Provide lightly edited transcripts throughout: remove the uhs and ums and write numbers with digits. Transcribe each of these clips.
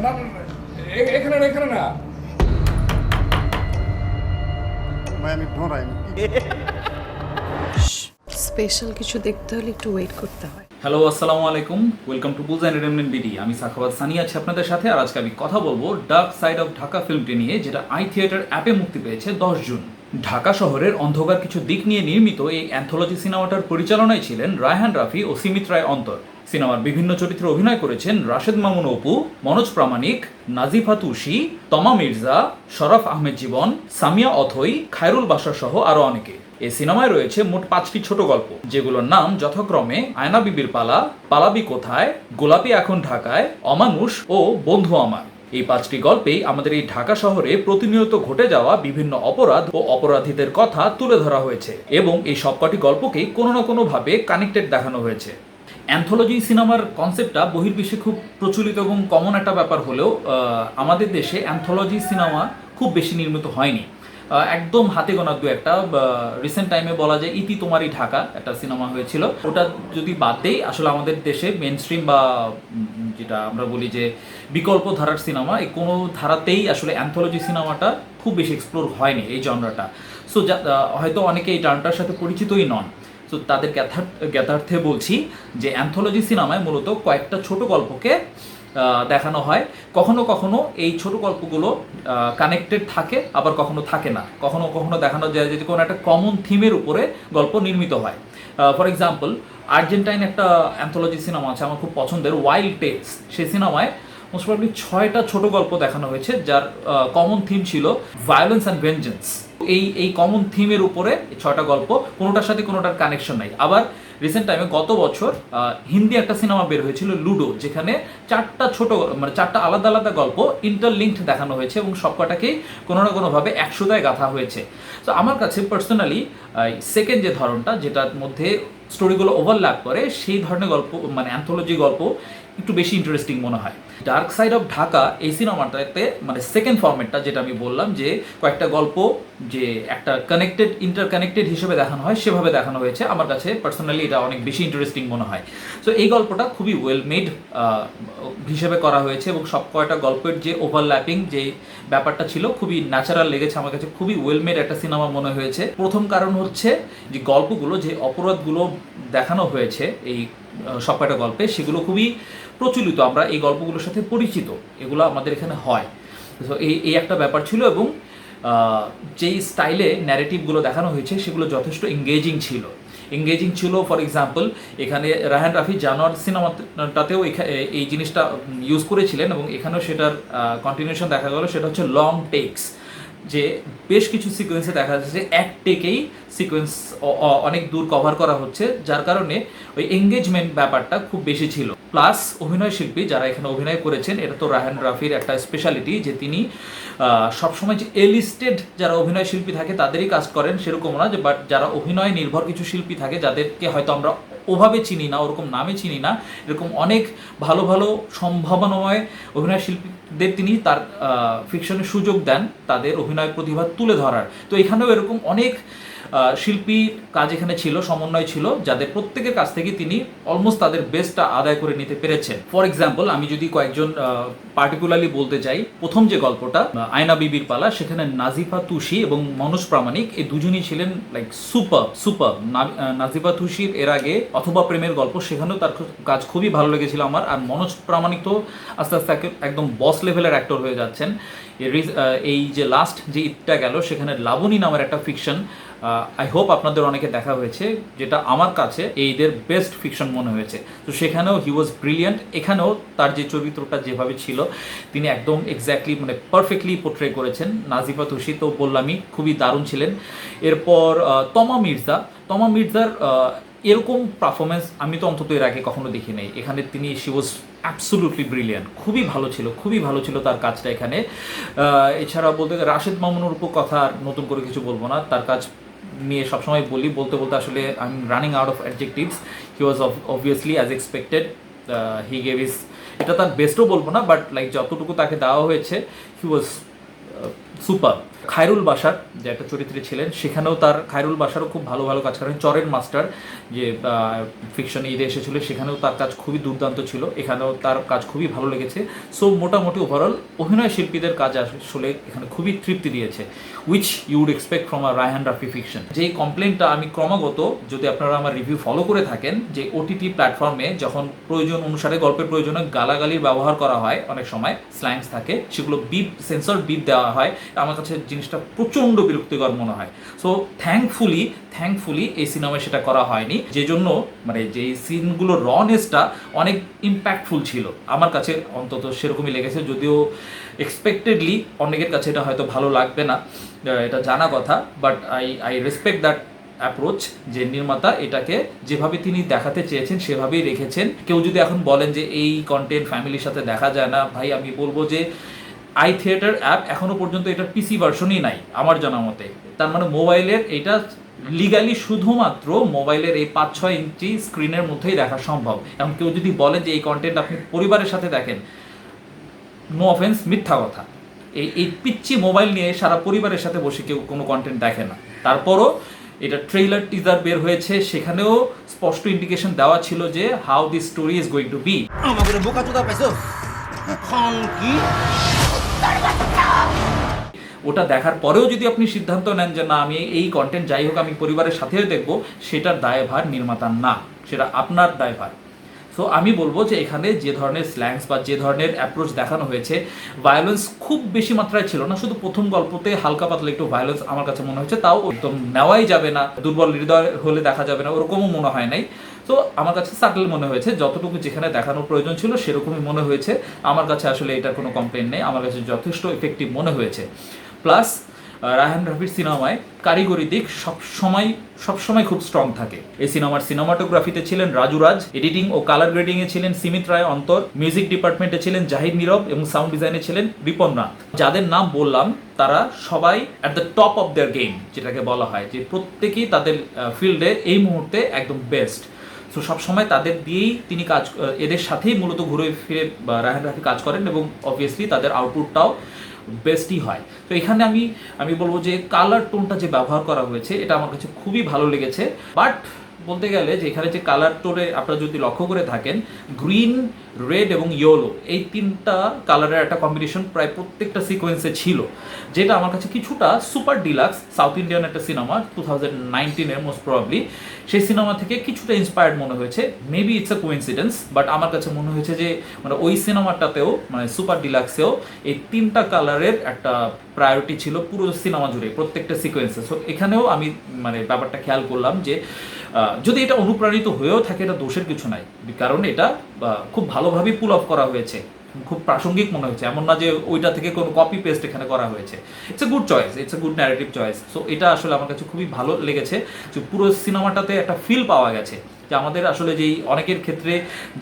না না, না, এখানে না এখানে না। ভাই আমি ধরাই স্পেশাল কিছু দেখতে হলে একটু ওয়েট করতে হয়। হ্যালো আসসালামু আলাইকুম, welcome to bull's and entertainment BD. আমি সাখাওয়াত সানি আছি আপনাদের সাথে, আর আজকে আমি কথা বলবো ডার্ক সাইড অফ ঢাকা ফিল্মটি নিয়ে, যেটা আই থিয়েটার অ্যাপে মুক্তি পেয়েছে 10 জুন। ঢাকা শহরের অন্ধকার কিছু দিক নিয়ে নির্মিত এই অ্যান্থোলজি সিনেমাটার পরিচালনায় ছিলেন রায়হান রাফি ও সিমিত রায় অন্তর। সিনেমার বিভিন্ন চরিত্রে অভিনয় করেছেন রাশেদ মামুন অপু, মনোজ প্রামাণিক, নাজিফা তুষি, তমা মির্জা, শরফ আহমেদ জীবন, সামিয়া অথই, খায়রুল বাশার সহ আরো অনেকে। এই সিনেমায় রয়েছে মোট 5টি ছোট গল্প, যেগুলোর নাম যথাক্রমে আয়না বিবির পালা, পালাবি কোথায়, গোলাপি এখন ঢাকায়, অমানুষ ও বন্ধু আমার। এই 5টি গল্পেই আমাদের এই ঢাকা শহরে প্রতিনিয়ত ঘটে যাওয়া বিভিন্ন অপরাধ ও অপরাধীদের কথা তুলে ধরা হয়েছে, এবং এই সবকটি গল্পকেই কোনো না কোনো ভাবে কানেক্টেড দেখানো হয়েছে। অ্যান্থোলজি সিনেমার কনসেপ্টটা বহির্বিশ্বে খুব প্রচলিত এবং কমন একটা ব্যাপার হলেও আমাদের দেশে অ্যান্থোলজি সিনেমা খুব বেশি নির্মিত হয়নি। একদম হাতে গোনা দু একটা। রিসেন্ট টাইমে বলা যায় ইতি তোমারই ঢাকা একটা সিনেমা হয়েছিল, ওটা যদি বাদ দেই আসলে আমাদের দেশে মেন স্ট্রিম বা যেটা আমরা বলি যে বিকল্প ধারার সিনেমা, এই কোনো ধারাতেই আসলে অ্যান্থোলজি সিনেমাটা খুব বেশি এক্সপ্লোর হয়নি এই জনরাটা। সো হয়তো অনেকে এই টার্মটার সাথে পরিচিতই নন। তো তাদের জ্ঞাতার্থে বলছি যে অ্যান্থোলজি সিনেমায় মূলত কয়েকটা ছোট গল্পকে দেখানো হয়। কখনো কখনো এই ছোট গল্পগুলো কানেক্টেড থাকে, আবার কখনো থাকে না। কখনো কখনো দেখানো যায় যে কোনো একটা কমন থিমের উপরে গল্প নির্মিত হয়। ফর এক্সাম্পল, আর্জেন্টাইন একটা অ্যান্থোলজি সিনেমা আছে আমার খুব পছন্দের, ওয়াইল্ড টেলস। সেই সিনেমায় মোস্ট প্রবাবলি 6টা ছোট গল্প দেখানো হয়েছে, যার কমন থিম ছিল ভায়োলেন্স অ্যান্ড ভেঞ্জেন্স। এই কমন থিমের উপরে 6টা গল্প, কোনোটার সাথে কোনোটার কানেকশন নাই। আবার রিসেন্ট টাইমে গত বছর হিন্দি একটা সিনেমা বের হয়েছিল লুডো, যেখানে 4টা আলাদা আলাদা গল্প ইন্টারলিঙ্কড দেখানো হয়েছে, এবং সবকটাকেই কোনো না কোনোভাবে একশোদায় গাঁথা হয়েছে। তো আমার কাছে পার্সোনালি সেকেন্ড যে ধরনটা, যেটার মধ্যে স্টোরিগুলো ওভারল্যাপ করে, সেই ধরনের গল্প মানে অ্যান্থোলজি গল্প একটু বেশি ইন্টারেস্টিং মনে হয়। ডার্ক সাইড অফ ঢাকা এই সিনেমাটাতে মানে সেকেন্ড ফরম্যাটটা যেটা আমি বললাম, যে কয়েকটা গল্প যে একটা ইন্টারকানেক্টেড হিসেবে দেখানো হয়, সেভাবে দেখানো হয়েছে। আমার কাছে পার্সোনালি এটা অনেক বেশি ইন্টারেস্টিং মনে হয়। সো এই গল্পটা খুবই ওয়েল মেড হিসেবে করা হয়েছে, এবং সব কয়টা গল্পের যে ওভারল্যাপিং যে ব্যাপারটা ছিল খুবই ন্যাচারাল লেগেছে আমার কাছে, খুবই ওয়েল মেড একটা সিনেমা মনে হয়েছে। প্রথম কারণ হচ্ছে যে গল্পগুলো, যে অপরাধগুলো দেখানো হয়েছে এই সব কয়টা গল্পে, সেগুলো খুবই প্রচলিত, আমরা এই গল্পগুলোর সাথে পরিচিত, এগুলো আমাদের এখানে হয়। তো এই একটা ব্যাপার ছিল, এবং যেই স্টাইলে ন্যারেটিভগুলো দেখানো হয়েছে সেগুলো যথেষ্ট এঙ্গেজিং ছিল। ফর এক্সাম্পল, এখানে রায়হান রাফি জানোয়ার সিনেমাটাতেও এই জিনিসটা ইউজ করেছিলেন, এবং এখানেও সেটার কন্টিনিউশন দেখা গেল। সেটা হচ্ছে লং টেকস, যে বেশ কিছু সিকোয়েন্সে দেখা যাচ্ছে এক টেকেই সিকোয়েন্স অনেক দূর কভার করা হচ্ছে, যার কারণে ওই এঙ্গেজমেন্ট ব্যাপারটা খুব বেশি ছিল। প্লাস অভিনয় শিল্পী যারা এখানে অভিনয় করেছেন, এটা তো রায়হান রাফির একটা স্পেশালিটি যে তিনি সবসময় যে এলিস্টেড যারা অভিনয় শিল্পী থাকে তাদেরই কাজ করেন সেরকম না, যে বাট যারা অভিনয় নির্ভর কিছু শিল্পী থাকে, যাদেরকে হয়তো আমরা ওভাবে চিনি না, ওরকম নামে চিনি না, এরকম অনেক ভালো ভালো সম্ভাবনাময় অভিনয় শিল্পীদের তিনি তার ফিকশনের সুযোগ দেন তাদের অভিনয় প্রতিভা তুলে ধরার। তো এখানেও এরকম অনেক শিল্পীর কাজ এখানে ছিল, সমন্বয় ছিল, যাদের প্রত্যেকের কাছ থেকে তিনি অলমোস্ট তাদের বেস্টটা আদায় করে নিতে পেরেছেন। ফর এক্সাম্পল, আমি যদি কয়েকজন পার্টিকুলারলি বলতে চাই, প্রথম যে গল্পটা আয়না বিবির পালা, সেখানে নাজিফা তুষি এবং মনোজ প্রামাণিক এই দুজনই ছিলেন লাইক সুপার। নাজিফা তুষির এর আগে অথবা প্রেমের গল্প, সেখানেও তার কাজ খুবই ভালো লেগেছিল আমার। আর মনোজ প্রামাণিক তো আস্তে আস্তে একদম বস লেভেলের অ্যাক্টর হয়ে যাচ্ছেন। এই যে লাস্ট যে ঈদটা গেল, সেখানে লাবণী নামের একটা ফিকশন, আই হোপ আপনাদের অনেকে দেখা হয়েছে, যেটা আমার কাছে এই ঈদের বেস্ট ফিকশন মনে হয়েছে। তো সেখানেও হি ওয়াজ ব্রিলিয়ান্ট। এখানেও তার যে চরিত্রটা যেভাবে ছিল, তিনি একদম এক্স্যাক্টলি মানে পারফেক্টলি পোর্ট্রে করেছেন। নাজিফা তুষি তো বললামই, খুবই দারুণ ছিলেন। এরপর তমা মির্জার এরকম পারফরমেন্স আমি তো অন্তত এর আগে কখনো দেখি নাই। এখানে শি ওয়াজ অ্যাবসোলুটলি ব্রিলিয়ান্ট, খুবই ভালো ছিল তার কাজটা এখানে। এছাড়া বলতে রাশেদ মামুনের উপর কথা আর নতুন করে কিছু বলবো না, তার কাজ নিয়ে সবসময় বলতে আসলে I am running out of adjectives. He was obviously as expected, he gave his, এটা তার বেস্টও বলবো না, বাট লাইক যতটুকু তাকে দেওয়া হয়েছে হি ওয়াজ সুপার। খায়রুল বাশার যে একটা চরিত্রে ছিলেন, সেখানেও তার খায়রুল বাশারও খুব ভালো ভালো কাজ করেন। চরের মাস্টার যে ফিকশন ঈদে এসেছিল, সেখানেও তার কাজ খুবই দুর্দান্ত ছিল, এখানেও তার কাজ খুবই ভালো লেগেছে। সো মোটামুটি ওভারঅল অভিনয় শিল্পীদের কাজ আসলে এখানে খুবই তৃপ্তি দিয়েছে, which you would expect from a Raihan Rafi fiction. যেই কমপ্লেনটা আমি ক্রমাগত, যদি আপনারা আমার রিভিউ ফলো করে থাকেন, যে ওটিটি প্ল্যাটফর্মে যখন প্রয়োজন অনুসারে গল্পের প্রয়োজনে গালাগালির ব্যবহার করা হয়, অনেক সময় স্ল্যাংস থাকে, সেগুলো বিপ সেন্সর বিপ দেওয়া হয়, আমার কাছে জিনিসটা প্রচণ্ড বিরক্তিকর মনে হয়। সো থ্যাঙ্কফুলি এই সিনেমায় সেটা করা হয়নি, যে জন্য মানে যে সিনগুলোর রনেসটা অনেক ইম্প্যাক্টফুল ছিল, আমার কাছে অন্তত সেরকমই লেগেছে। যদিও এক্সপেক্টেডলি অনেকের কাছে এটা হয়তো ভালো লাগবে না, এটা জানা কথা, but I respect that approach, যে নির্মাতা এটাকে যেভাবে তিনি দেখাতে চেয়েছেন সেভাবেই রেখেছেন। কেউ যদি এখন বলেন যে এই কন্টেন্ট ফ্যামিলির সাথে দেখা যায় না, ভাই আমি বলবো যে আই থিয়েটার অ্যাপ এখনও পর্যন্ত এটার পিসি ভার্সনই নাই আমার জানা মতে। তার মানে মোবাইলের এটা লিগালি শুধুমাত্র মোবাইলের এই 5-6 ইঞ্চি স্ক্রিনের মধ্যেই দেখা সম্ভব। এখন কেউ যদি বলেন যে এই কন্টেন্ট আপনি পরিবারের সাথে দেখেন, নো অফেন্স, মিথ্যা কথা। এই পিচ্ছি মোবাইল নিয়ে সারা পরিবারের সাথে বসে কেউ কোনো কন্টেন্ট দেখে না। তারপরও এটা ট্রেইলার টিজার বের হয়েছে, সেখানেও স্পষ্ট ইন্ডিকেশন দেওয়া ছিল যে how this story is going to be. আমাদের বোকা চোদা পাইছো খন কি ওটা দেখার পরেও যদি আপনি সিদ্ধান্ত নেন যে না আমি এই কন্টেন্ট যাই হোক আমি পরিবারের সাথেও দেখব, সেটার দায়ভার নির্মাতার না, সেটা আপনার দায়ভার। সো আমি বলবো যে এখানে যে ধরনের স্ল্যাংস বা যে ধরনের অ্যাপ্রোচ দেখানো হয়েছে, ভায়োলেন্স খুব বেশি মাত্রায় ছিল না, শুধু প্রথম গল্পতে হালকা পাতলা একটু ভায়োলেন্স আমার কাছে মনে হয়েছে, তাও একদম নেওয়াই যাবে না, দুর্বল হৃদয় হলে দেখা যাবে না, ওরকমও মনে হয় নাই। তো আমার কাছে সাটল মনে হয়েছে, যতটুকু যেখানে দেখানোর প্রয়োজন ছিল সেরকমই মনে হয়েছে। আমার কাছে আসলে এটার কোনো কমপ্লেন নেই, আমার কাছে যথেষ্ট এফেক্টিভ মনে হয়েছে। প্লাস রায়হান রাফির সিনেমায় কারিগরি দিক সবসময় খুব স্ট্রং থাকে। এই সিনেমাটোগ্রাফিতে ছিলেন রাজু রাজ, এডিটিং ও কালার গ্রেডিংয়ে ছিলেন সিমিত রায় অন্তর, মিউজিক ডিপার্টমেন্টে ছিলেন জাহিদ নীরব এবং সাউন্ড ডিজাইনে ছিলেন রিপন নাথ। যাদের নাম বললাম তারা সবাই at the top of their game, যেটাকে বলা হয় যে প্রত্যেকেই তাদের ফিল্ডে এই মুহূর্তে একদম বেস্ট। সো সবসময় তাদের দিয়েই তিনি এদের সাথেই মূলত ঘুরে ফিরে রায়হান রাফি কাজ করেন এবং অবভিয়াসলি তাদের আউটপুটটাও বেস্টই হয়। তো এখানে আমি বলবো যে কালার টোনটা যে ব্যবহার করা হয়েছে এটা আমার কাছে খুবই ভালো লেগেছে। বাট বলতে গেলে যে এখানে যে কালার টোনে আপনারা যদি লক্ষ্য করে থাকেন, গ্রিন, রেড এবং ইয়েলো, এই তিনটা কালারের একটা কম্বিনেশন প্রায় প্রত্যেকটা সিকোয়েন্সে ছিল, যেটা আমার কাছে কিছুটা সুপার ডিলাক্স সাউথ ইন্ডিয়ান একটা সিনেমা 2019-এর মোস্ট প্রবাবলি, সেই সিনেমা থেকে কিছুটা ইন্সপায়ার্ড মনে হয়েছে। Maybe it's a coincidence, but আমার কাছে মনে হয়েছে যে মানে ওই সিনেমাটাতেও মানে সুপার ডিলাক্সেও এই তিনটা কালারের একটা প্রায়োরিটি ছিল পুরো সিনেমা জুড়ে প্রত্যেকটা সিকোয়েন্সে। সো এখানেও আমি মানে ব্যাপারটা খেয়াল করলাম যে যদি এটা অনুপ্রাণিত হয়েও থাকে এটা দোষের কিছু নাই, কারণ এটা খুব ভালোভাবেই পুল অফ করা হয়েছে, খুব প্রাসঙ্গিক মনে হয়েছে, এমন না যে ওইটা থেকে কোনো কপি পেস্ট এখানে করা হয়েছে। It's a good choice, it's a good narrative choice. So এটা আসলে আমার কাছে খুবই ভালো লেগেছে যে পুরো সিনেমাটাতে একটা ফিল পাওয়া গেছে, যে আমাদের আসলে যেই অনেকের ক্ষেত্রে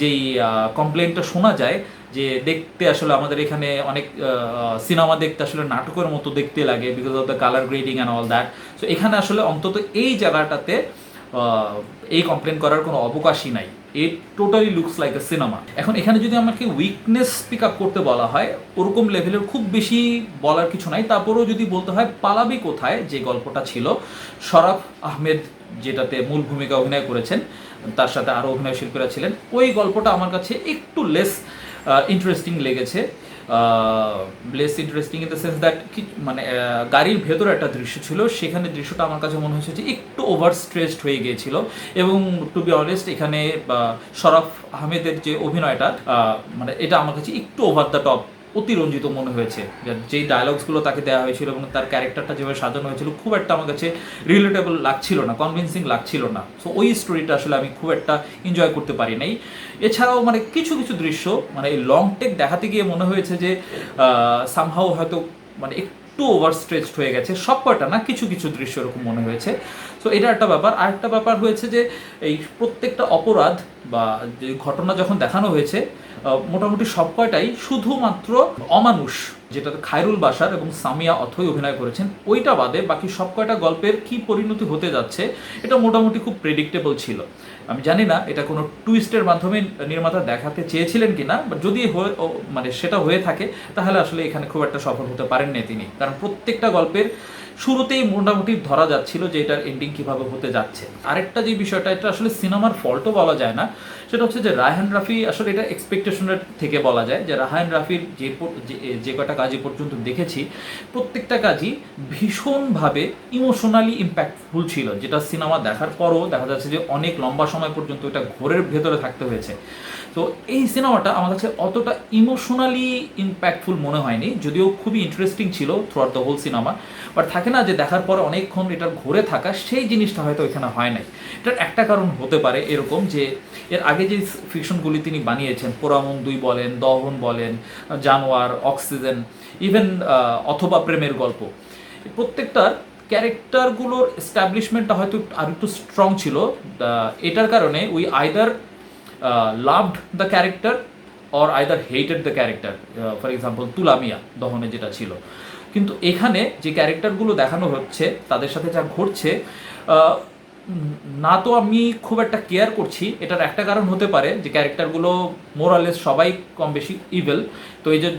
যেই কমপ্লেনটা শোনা যায় যে দেখতে আসলে আমাদের এখানে অনেক সিনেমা দেখতে আসলে নাটকের মতো দেখতে লাগে because of the colour grading and all that. So এখানে আসলে অন্তত এই জায়গাটাতে এই কমপ্লেন করার কোনো অবকাশই নাই, ইট totally looks like a cinema. এখন এখানে যদি আমাকে উইকনেস পিক আপ করতে বলা হয়, ওরকম লেভেলের খুব বেশি বলার কিছু নাই। তারপরেও যদি বলতে হয় পালাবি কোথায় যে গল্পটা ছিল, শরাফ আহমেদ যেটাতে মূল ভূমিকা অভিনয় করেছেন, তার সাথে আরও অভিনয় শিল্পীরা ছিলেন, ওই গল্পটা আমার কাছে একটু লেস ইন্টারেস্টিং লেগেছে। Less interesting in the sense that মানে গাড়ির ভেতরে একটা দৃশ্য ছিল, সেখানে দৃশ্যটা আমার কাছে মনে হয়েছে যে একটু ওভার স্ট্রেসড হয়ে গিয়েছিল। এবং টু বি অনেস্ট এখানে শরাফ আহমেদের যে অভিনয়টা মানে এটা আমার কাছে একটু ওভার দ্য টপ, অতিরঞ্জিত মনে হয়েছে। যেই ডায়লগসগুলো তাকে দেওয়া হয়েছিল এবং তার ক্যারেক্টারটা যেভাবে সাজানো হয়েছিল খুব একটা আমার কাছে রিলেটেবল লাগছিল না, কনভিন্সিং লাগছিল না। সো ওই স্টোরিটা আসলে আমি খুব একটা এনজয় করতে পারি নাই। এছাড়াও মানে কিছু কিছু দৃশ্য মানে এই লং টেক দেখাতে গিয়ে মনে হয়েছে যে সামহাও হয়তো মানে একটু ওভার স্ট্রেচড হয়ে গেছে, সব কয়টা না, কিছু কিছু দৃশ্য এরকম মনে হয়েছে। সো এটা একটা ব্যাপার। আরেকটা ব্যাপার হয়েছে যে এই প্রত্যেকটা অপরাধ বা যে ঘটনা যখন দেখানো হয়েছে মোটামুটি সব কয়টাই শুধুমাত্র অমানুষ যেটাতে খায়রুল বাশার এবং সামিয়া অথই অভিনয় করেছেন। ওইটা বাদে বাকি সব কয়টা গল্পের কি পরিণতি হতে যাচ্ছে এটা মোটামুটি খুব প্রেডিক্টেবল ছিল। আমি জানি না এটা কোনো টুইস্টের মাধ্যমে নির্মাতা দেখাতে চেয়েছিলেন কিনা, বাট যদি মানে সেটা হয়ে থাকে তাহলে আসলে এখানে খুব একটা সফল হতে পারেননি তিনি, কারণ প্রত্যেকটা গল্পের শুরুতেই মোটামুটি ধরা যাচ্ছিল যে এটার এন্ডিং কিভাবে হতে যাচ্ছে। আরেকটা যে বিষয়টা, এটা আসলে সিনেমার ফল্টও বলা যায় না, সেটা হচ্ছে যে রায়হান রাফি আসলে এটা এক্সপেকটেশনের থেকে বলা যায় যে রায়হান রাফির যে কটা কাজই পর্যন্ত দেখেছি প্রত্যেকটা কাজই ভীষণভাবে ইমোশনালি ইম্প্যাক্টফুল ছিল, যেটা সিনেমা দেখার পরও দেখা যাচ্ছে যে অনেক লম্বা সময় পর্যন্ত এটা ঘোরের ভেতরে থাকতে হয়েছে। তো এই সিনেমাটা আমার কাছে অতটা ইমোশনালি ইম্প্যাক্টফুল মনে হয়নি, যদিও খুবই ইন্টারেস্টিং ছিল throughout the whole cinema, but থাকে না যে দেখার পরে অনেকক্ষণ এটার ঘুরে থাকা, সেই জিনিসটা হয়তো এখানে হয় নাই। এটার একটা কারণ হতে পারে এরকম যে এর আগে যে ফিকশনগুলি তিনি বানিয়েছেন, পোড়ামন 2 বলেন, দহন বলেন, জানোয়ার, অক্সিজেন, ইভেন অথবা প্রেমের গল্প, প্রত্যেকটার ক্যারেক্টারগুলোর এস্টাবলিশমেন্টটা হয়তো আর একটু স্ট্রং ছিল। এটার কারণে we either loved the character or either hated the character. For example তুলামিয়া দহনে যেটা ছিল, কিন্তু এখানে যে ক্যারেক্টারগুলো দেখানো হচ্ছে তাদের সাথে যা ঘটছে, না তো আমি খুব একটা কেয়ার করছি। এটার একটা কারণ হতে পারে যে ক্যারেক্টারগুলো মোরালেস সবাই কম বেশি ইভেল, তো এই যে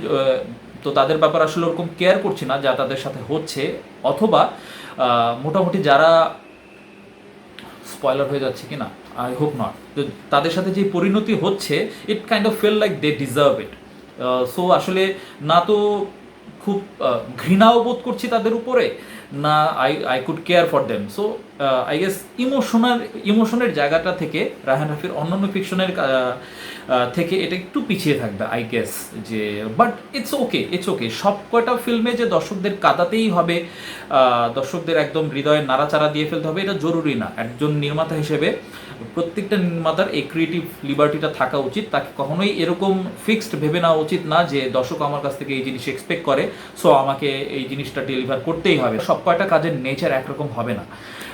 তো তাদের ব্যাপার আসলে ওরকম কেয়ার করছি না যা তাদের সাথে হচ্ছে, অথবা মোটামুটি যারা স্পয়লার হয়ে যাচ্ছে কিনা, আই হোপ নট, তাদের সাথে যে পরিণতি হচ্ছে it kind of feel like they deserve it. So আসলে না তো খুব ঘৃণাও বোধ করছি তাদের উপরে, না I could care for them. So I guess ইমোশনের জায়গাটা থেকে রায়হান রাফির অন্যান্য ফিকশনের থেকে এটা একটু পিছিয়ে থাকবে আই গেস। যে বাট ইটস ওকে সব কয়টা ফিল্মে যে দর্শকদের কাঁদাতেই হবে, দর্শকদের একদম হৃদয়ে নাড়াচাড়া দিয়ে ফেলতে হবে, এটা জরুরি না। একজন নির্মাতা হিসেবে প্রত্যেকটা নির্মাতার এই ক্রিয়েটিভ লিবার্টিটা থাকা উচিত, তাকে কখনোই এরকম ফিক্সড ভেবে নেওয়া উচিত না যে দর্শক আমার কাছ থেকে এই জিনিস এক্সপেক্ট করে, সো আমাকে এই জিনিসটা ডেলিভার করতেই হবে। সব কয়টা কাজের নেচার একরকম হবে না।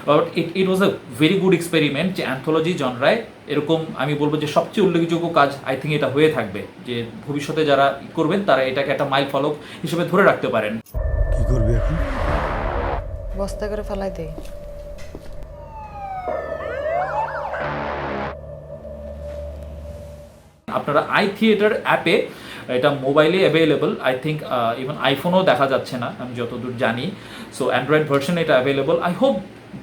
But it was a very good experiment যে অ্যান্থোলজি জনরায় এরকম আমি বলবো যে সবচেয়ে উল্লেখযোগ্য কাজ আই থিঙ্ক এটা হয়ে থাকবে, যে ভবিষ্যতে যারা করবেন তারা এটাকে একটা মাইল ফলক হিসেবে ধরে রাখতে পারেন। কি করবি এখন? বস্তা করে ফেলাই দেই। আপনারা আই থিয়েটার অ্যাপে, এটা মোবাইলে অ্যাভেলেবল, আই থিঙ্ক ইভেন আইফোনেও দেখা যাচ্ছে না আমি যতদূর জানি। সো অ্যান্ড্রয়েড ভার্সনে এটা অ্যাভেলেবল। আই হোপ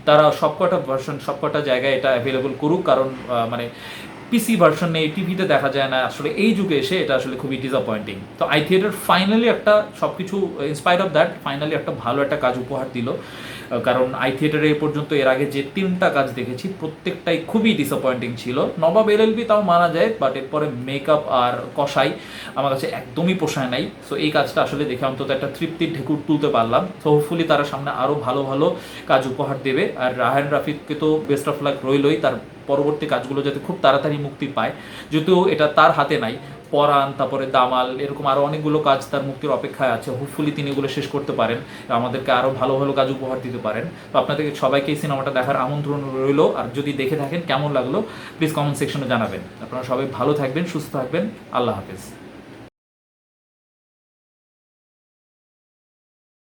তারা সবকটা ভার্সন সবকটা জায়গায় এটা অ্যাভেলেবল করুক, কারণ মানে পিসি ভার্সন নেই, টিভিতে দেখা যায় না, আসলে এই যুগে এসে এটা আসলে খুবই ডিসঅ্যাপয়েন্টিং। তো আই থিয়েটার ফাইনালি একটা সব কিছু ইনস্পায়ার অফ দ্যাট ফাইনালি একটা ভালো একটা কাজ উপহার দিল, কারণ আই থিয়েটারে এ পর্যন্ত এর আগে যে 3টা কাজ দেখেছি প্রত্যেকটাই খুবই ডিসঅ্যাপয়েন্টিং ছিল। নবাব এলএলবি তাও মানা যায়, বাট এরপরে মেকআপ আর কষাই আমার কাছে একদমই পোষায় নাই। সো এই কাজটা আসলে দেখে অন্তত একটা তৃপ্তির ঢেকুর তুলতে পারলাম। সো হোপফুলি তারা সামনে আরও ভালো ভালো কাজ উপহার দেবে, আর রায়হান রাফিকে তো বেস্ট অফ লাক রইলই, তার পরবর্তী কাজগুলো যাতে খুব তাড়াতাড়ি মুক্তি পায়, যদিও এটা তার হাতে নাই। পরাণ, তারপরে দামাল, এরকম আরও অনেকগুলো কাজ তার মুক্তির অপেক্ষায় আছে। হোপফুলি তিনি এগুলো শেষ করতে পারেন, আমাদেরকে আরও ভালো ভালো কাজ উপহার দিতে পারেন। তো আপনাদের সবাইকে এই সিনেমাটা দেখার আমন্ত্রণ রইল, আর যদি দেখে থাকেন কেমন লাগলো প্লিজ কমেন্ট সেকশনে জানাবেন। আপনারা সবাই ভালো থাকবেন, সুস্থ থাকবেন, আল্লাহ হাফেজ।